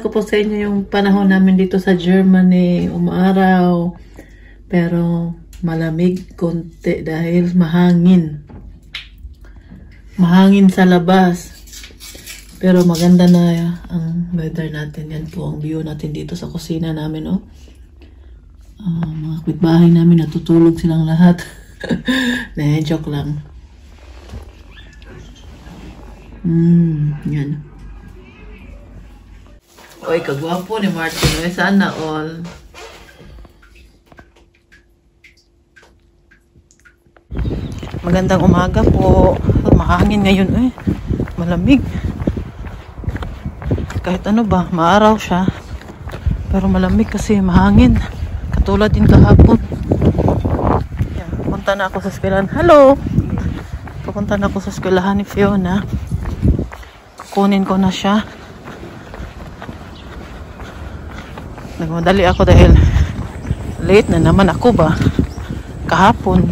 ko po sa inyo yung panahon namin dito sa Germany. Umaraw. Pero malamig konti dahil mahangin. Mahangin sa labas. Pero maganda na ang weather natin. Yan po ang view natin dito sa kusina namin. Oh. Mga kapitbahay namin natutulog silang lahat. Joke lang. Yan. Oy, kagwapo ni Martin. Oy, sana all. Magandang umaga po. Mahangin ngayon eh. Malamig. Kahit ano ba, maaraw siya. Pero malamig kasi mahangin. Katulad din kahapon. Yan, pupunta na ako sa eskwelahan. Hello! Pupunta na ako sa eskwelahan ni Fiona. Kunin ko na siya. Nagmadali ako dahil late na naman ako ba. Kahapon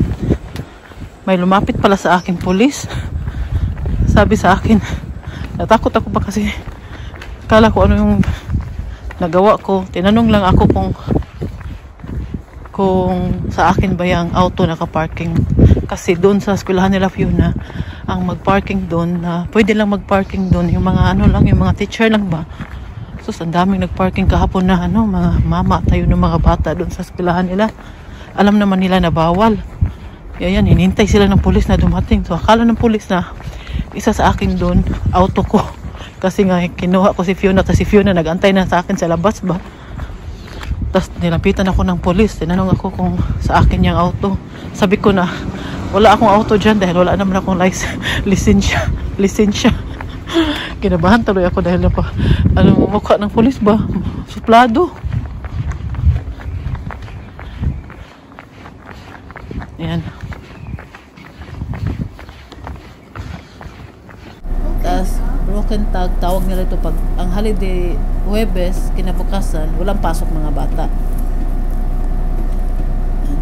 may lumapit pala sa akin pulis. Sabi sa akin, natakot ako ba kasi kala ko ano yung nagawa ko. Tinanong lang ako kung sa akin ba yung auto nakaparking. Kasi doon sa eskwelahan nila Fiona, ang magparking doon, pwede lang magparking doon yung mga ano lang, yung mga teacher lang ba. So, ang daming nagparking kahapon na mga mama tayo ng mga bata doon sa eskwelahan nila. Alam naman nila na bawal. Yan, hinintay sila ng pulis na dumating. So, akala ng pulis na isa sa akin doon, auto ko. Kasi nga, kinuha ko si Fiona. Tapos si Fiona nag-antay na sa akin sa labas ba. Tapos nilapitan ako ng pulis. Tinanong ako kung sa akin yung auto. Sabi ko na, wala akong auto dyan dahil wala naman akong lisensya. Kinabahan tuloy ako dahil mukha ng pulis ba? Suplado. Ayan. Tapos, broken tag, tawag nila ito pag ang holiday Huwebes, kinabukasan, walang pasok mga bata.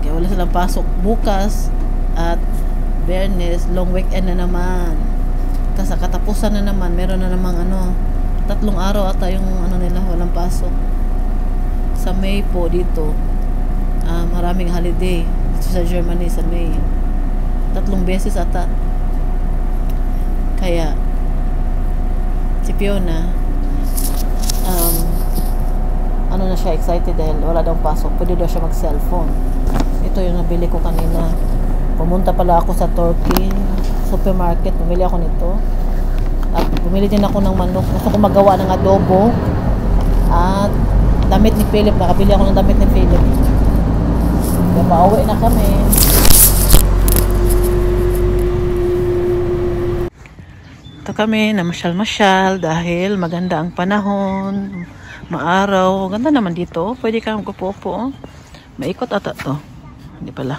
Kaya wala silang pasok bukas at Biyernes, long weekend na naman. Sa katapusan na naman, meron na namang 3 araw ata yung nila, walang pasok. Sa May po dito, maraming holiday dito sa Germany sa May. 3 beses ata. Kaya si Fiona na siya excited dahil wala daw pasok. Pwede daw siya mag-cellphone. Ito yung nabili ko kanina. Pumunta pala ako sa Turkey supermarket, bumili ako nito. At bumili din ako ng manok. Gusto ko magawa ng adobo. At damit ni Philip. Nakabili ako ng damit ni Philip. Kaya pauwi na kami. Ito kami na masyal-masyal dahil maganda ang panahon. Maaraw. Ganda naman dito. Pwede kang magpupo. Maikot ata to. Hindi pala.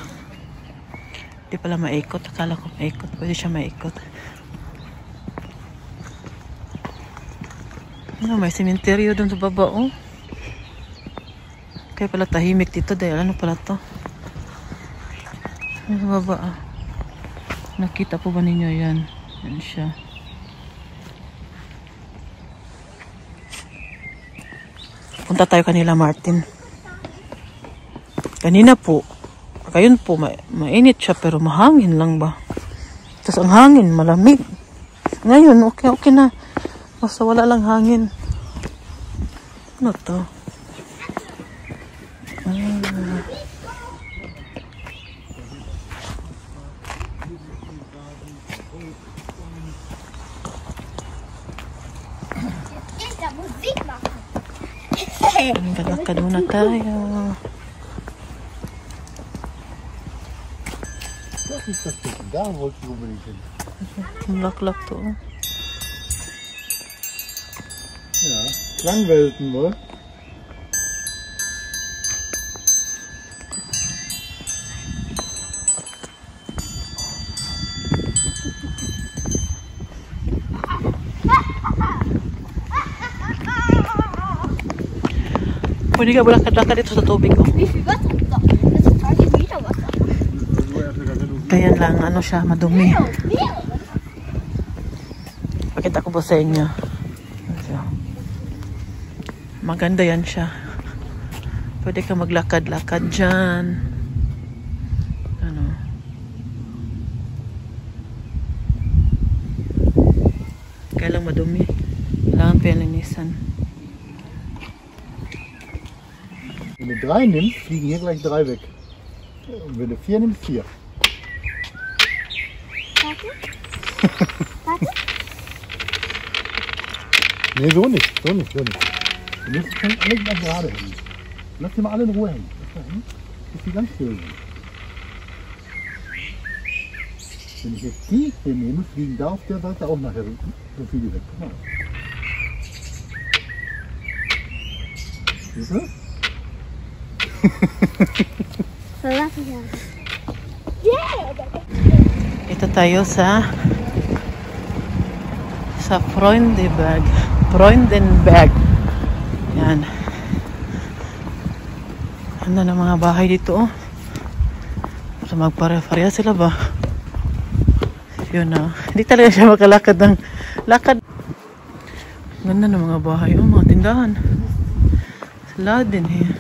Hindi pala maikot. Akala ko maikot. Pwede siya maikot. May sementeryo doon sa baba. Oh. Kaya pala tahimik dito dahil ano pala to? Sa baba. Nakita po ba ninyo yan? Yan siya. Punta tayo kanila Martin. Kanina po. Ngayon po, mainit siya pero mahangin lang ba? Tapos ang hangin, malamig. Ngayon, okay na. Basta wala lang hangin. Ano to? Galakad muna tayo. Was ist das denn? Da wollte ich unbedingt hin. Laklak to. Ja, Klangwelten, wohl? Pwede ka balakad-lakad dito sa tubig ko. Wie viel Wasser ist das? Das ist 30 Meter Wasser. Kaya lang, siya, madumi. Pakita ko po sa inyo. maganda yan siya. Pwede ka maglakad-lakad dyan. Ano. Kaya lang madumi. Kailangan pa yan linisan. Wenn du 3 nimmst, fliegen hier gleich 3 weg. Und wenn du 4 nimmst, 4. Warte. Warte. Nee, so nicht. So nicht. So nicht. Du musst schon alle mal gerade hängen. Lass die mal alle in Ruhe hängen. Lass mal hängen, bis die ganz still sind. Wenn ich jetzt die hier nehme, fliegen da auf der Seite auch nachher so viele weg. Guck mal. Siehst du? Verlass mich an. Ito tayo sa Freundenberg. Freundenberg. Yan. Ano na mga bahay dito, oh. So magpare-pareha sila ba? Yun na. Hindi talaga siya makalakad ng lakad. Ganda ng mga bahay, oh, mga tindahan. Sila din eh.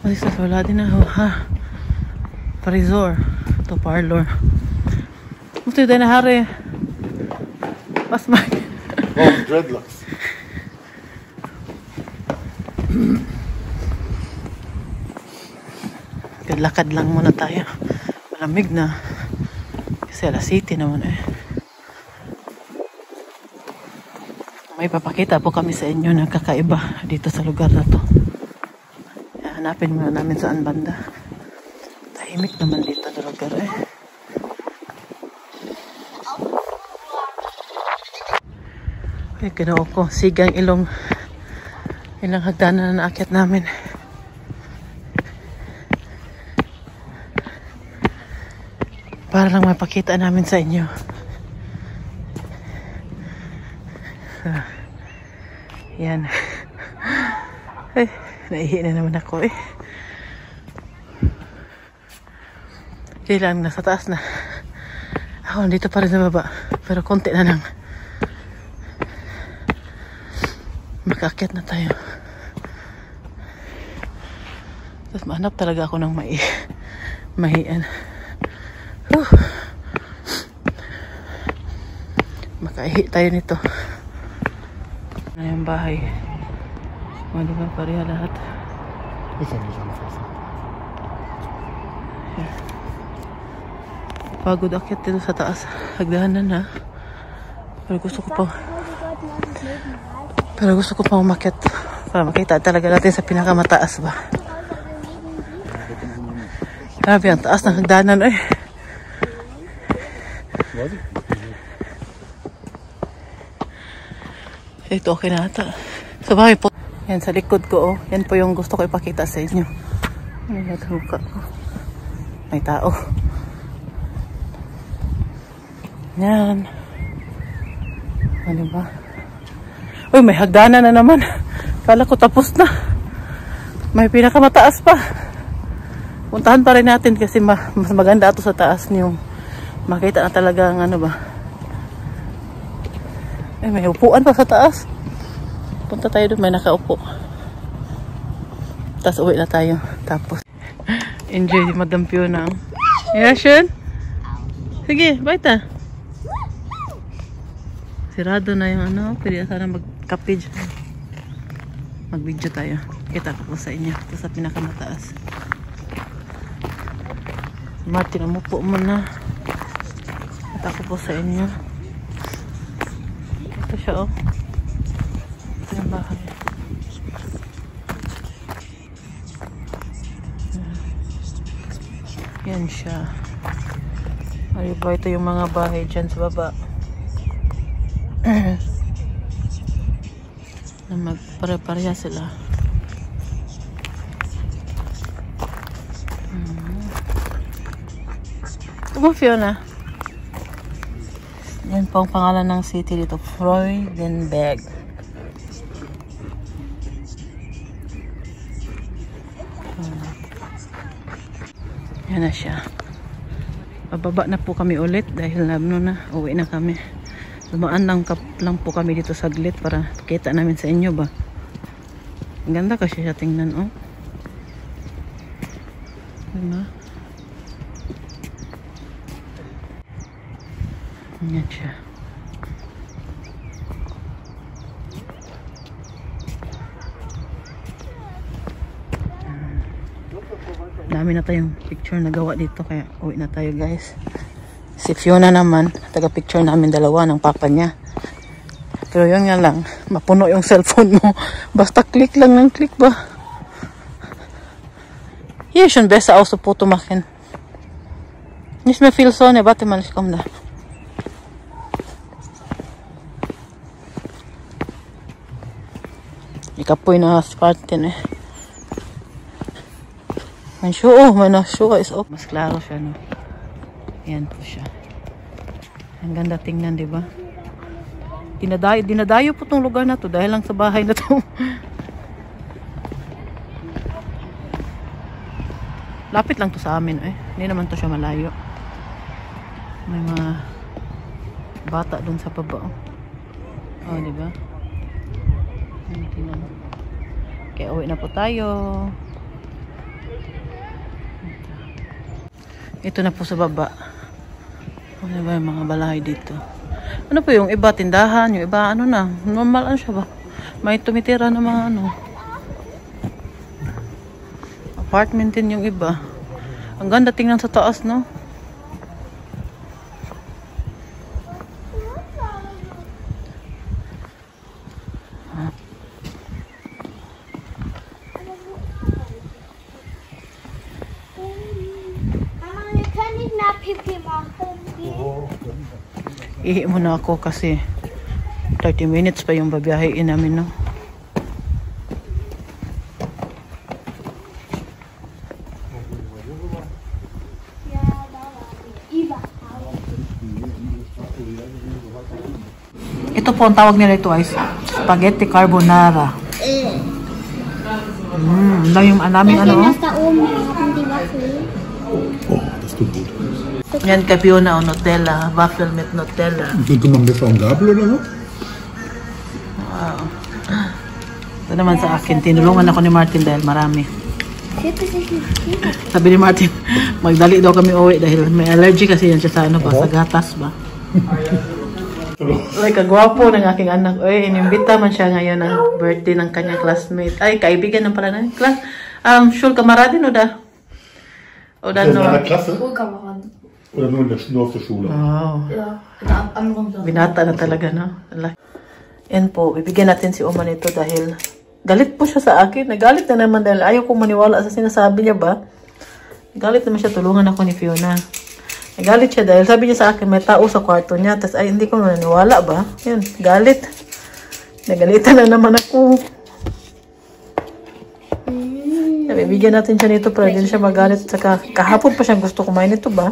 Masisa wala din na, oh, ha. Parizor. Ito parlor. Gusto yun na hari. Mas mag... Oh, dreadlocks. Lakad lang muna tayo. Malamig na. Kasi alas 7 naman eh. May papakita po kami sa inyo na kakaiba dito sa lugar na to. Hanapin muna namin saan banda. Tahimik naman dito sa lugar eh. Ay, ginoo ko. Sigang ilang hagdanan na naakyat namin. Para lang mapakita namin sa inyo. Yan. Ay, naihi na naman ako eh. Kailan nasa taas na. Ako dito pa rin sa baba. Pero konti na lang. Makaakyat na tayo. Tapos mahanap talaga ako ng mahian. Makaihi tayo nito. Ano yung bahay? Ano ba pareha lahat? Ist ja nicht anfassen. Pagod akyat dito sa taas. Hagdanan na. Pero gusto ko pa umakyat para makita talaga natin sa pinakamataas ba. Grabe ang taas ng hagdanan eh. Ito okay na ata. So bakit po? Yan sa likod ko oh. Yan po yung gusto ko ipakita sa inyo. Ano yung mukha ko? May tao. Yan. Ano ba? Uy, may hagdanan na naman. Kala ko tapos na. May pinakamataas pa. Puntahan pa rin natin kasi mas maganda ito sa taas niyo. Makita na talaga ang ano ba. Eh, may upuan pa sa taas. Punta tayo doon, may nakaupo. Tapos uwi na tayo. Tapos, enjoy si Madam Fiona. Yeah, Sean? Sige, baita. Sirado na yung ano. Pwede sana mag-kapage. Mag-video tayo. Kita ko po sa inyo. Ito sa pinakamataas. Martin, umupo mo na. Kita ko po sa inyo. Ito siya oh. Ito yung bahay. Yan siya. Ay ba, ito yung mga bahay dyan sa baba. Na magpare-pareha sila. Ito mo, Fiona. Yan po ang pangalan ng city dito. Freudenberg. Yan na siya. Bababa na po kami ulit dahil na uwi na kami. Dumaan lang po kami dito saglit para kita namin sa inyo ba. Ang ganda kasi siya tingnan, oh. Diba? Yan siya. Dami na tayong picture na gawa dito kaya uwi na tayo, guys. Si Fiona naman, taga-picture namin dalawa ng papa niya. Pero yun nga lang, mapuno yung cellphone mo. Basta click lang ng click ba? Hier schon besser aus so Foto machen. Nicht mehr viel Sonne, warte mal, ich komme da. Ikapoy na Spartan eh. Mein Schuh, oh, meine Schuhe ist auch. Mas klaro siya, no? Ayan po siya. Ang ganda tingnan, di ba? Dinadayo po tong lugar na to dahil lang sa bahay na to. Lapit lang to sa amin, eh. Hindi naman to siya malayo. May mga bata dun sa baba, oh. Oh, di ba? Kaya uwi na po tayo. Ito na po sa baba. Ano ba yung mga balay dito? Ano po yung iba tindahan? Yung iba ano na? Normal ano siya ba? May tumitira na mga ano. Apartment din yung iba. Ang ganda tingnan sa taas, no? Ihi muna ako kasi 30 minutes pa yung babiyahin namin, no? Ito po ang tawag nila ito ay spaghetti carbonara. Lang yung naming ano. Oh, das tut gut. Yan kay Fiona o Nutella, waffle mit Nutella. Sollte man besser am Gabel oder so? Wow. Ito naman sa akin, tinulungan ako ni Martin dahil marami. Sabi ni Martin, magdali daw kami uwi dahil may allergy kasi yan siya sa ano ba, sa gatas ba. Like, kagwapo ng aking anak. Uy, inimbita man siya ngayon ng birthday ng kanyang classmate. Ay, kaibigan ng pala na class. Schul Kameradin oder? Oder In nur? einer Klasse? Schulkameraden. Oder nur auf der Schule? Wow. Ja, in einer anderen Klasse. Binata na talaga, no? Yan po, bibigyan natin si Uma nito dahil galit po siya sa akin. Nagalit na naman dahil ayaw kong maniwala sa sinasabi niya ba. Galit naman siya, tulungan ako ni Fiona. Nagalit siya dahil sabi niya sa akin may tao sa kwarto niya. Tapos ay hindi ko maniwala ba. Yan, galit. Nagalitan na naman ako. Bibigyan natin siya nito para hindi siya magalit. Saka kahapon pa siya gusto kumain nito ba.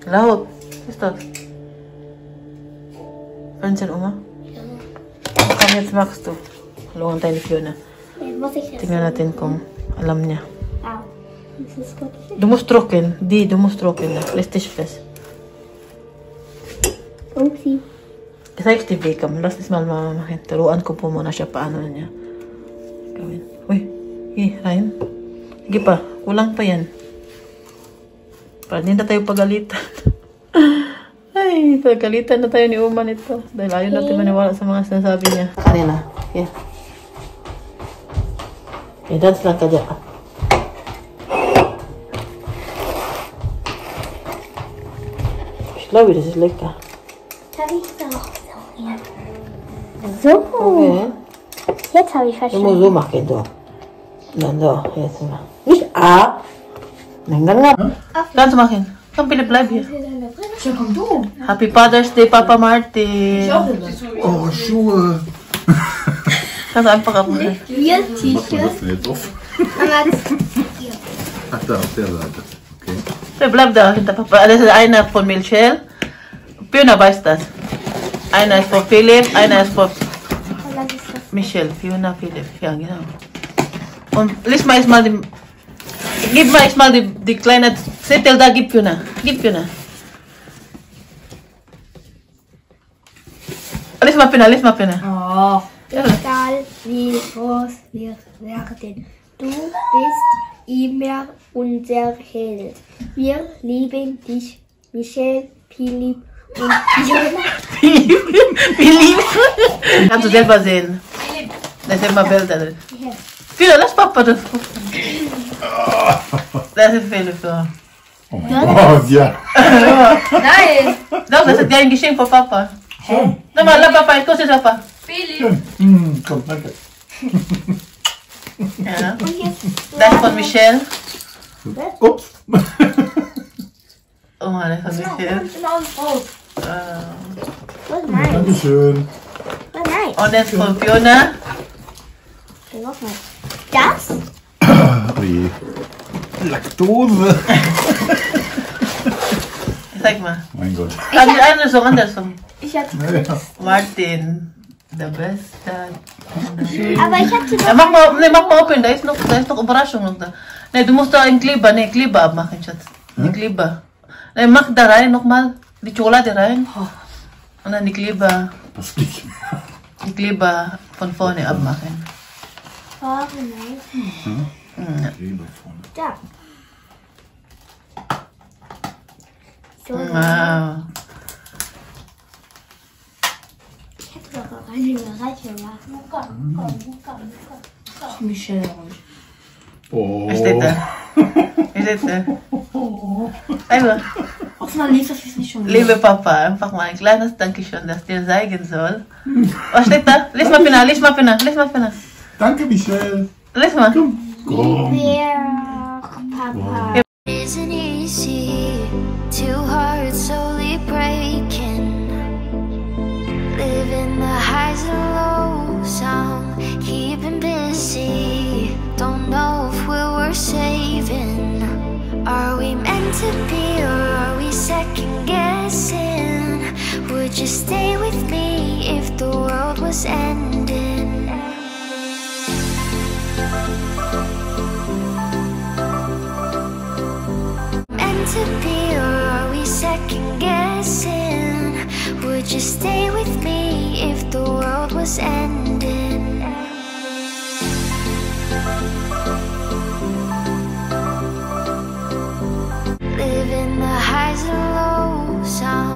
Laut. Ist das? Fernsehen, Oma? Komm, jetzt machst du. Tulungan tayo ni Fiona. Tingnan natin kung alam niya. Du musst trocken. Du musst trocken. Lässt dich fest. Upsi. Zeig die Weg. Lass es mal Mama machen. Turuan ko po muna siya paano na niya gawin. Uy. Ryan. Sige pa. Kulang pa yan. Para hindi na tayo pagalitan. Ay, pagalitan na tayo ni Uma nito. Dahil ayaw natin maniwala sa mga sinasabi niya. Kanina. Yeah. Okay, dance lang ka dyan. Ich glaube, das ist lecker. Hab ich doch. So. Okay. Jetzt habe ich Du verstanden. musst so machen, du. Dann so, jetzt mal. Nicht ab. Nein, Ganz machen. Komm, bitte bleib hier. Schön, komm du. Happy Father's Day, Papa Martin. Oh, Schuhe. Kannst einfach abmachen. Wir Was war das T-Shirt. denn jetzt auf? Ach, da, auf der Seite. Okay. Der bleibt da hinter Papa. Das ist einer von Michelle. Fiona weiß das. Einer ist von Philipp, einer ist von Michelle. Fiona, Philipp. Ja, genau. Und lies mal erstmal die... Gib mal erstmal die kleine Zettel da, gib Fiona. Gib Fiona. Lies mal Pinne. Oh. Egal wie groß wir werden, du bist immer unser Held. Wir lieben dich, Michelle, Philipp und Fiona. Philipp. Kannst du selber sehen. Da sind mal Bilder drin. Philipp, lass Papa das gucken. Das ist Philipp, ja. Oh mein Gott, ja. Nein. Doch, das ist ein Geschenk von Papa. Schön. Nochmal, lass Papa, ich kusse Papa. Philipp. Komm, danke. Ja. Und jetzt Das ist von Michelle. Ups. Oh Mann, das ist von Michelle. was nice. Dankeschön. Was nice. Und das ist von Fiona. Das? Oh je. Laktose. Zeig mal. Mein Gott. Andersrum. Ich hatte. Ja. Martin, der Beste. Aber ich hatte Ja, mach mal open, da ist noch Überraschung noch da. Ne, du musst da einen Kleber abmachen, Schatz. Den Kleber. Ne, mach da rein nochmal die Schokolade rein. Und dann die Kleber von vorne abmachen. Oh, nice. Da. So, Wow. ich hätte doch eine Überraschung gemacht. Michelle. Oh. Was steht da? Was steht da? Also, Auch mal lief das jetzt nicht schon. liebe Papa, einfach mal ein kleines Dankeschön, das dir zeigen soll. Was steht da? Lies mal Pinna. Danke, Michelle. Lies mal. Komm. Ja, Papa. Isn't easy, two hearts slowly breaking, living the highs and lows, I'm keeping busy, don't know if we're worth saving, are we meant to be or are we second guessing, would you stay with me if the world was ending? To be, or are we second guessing? Would you stay with me if the world was ending?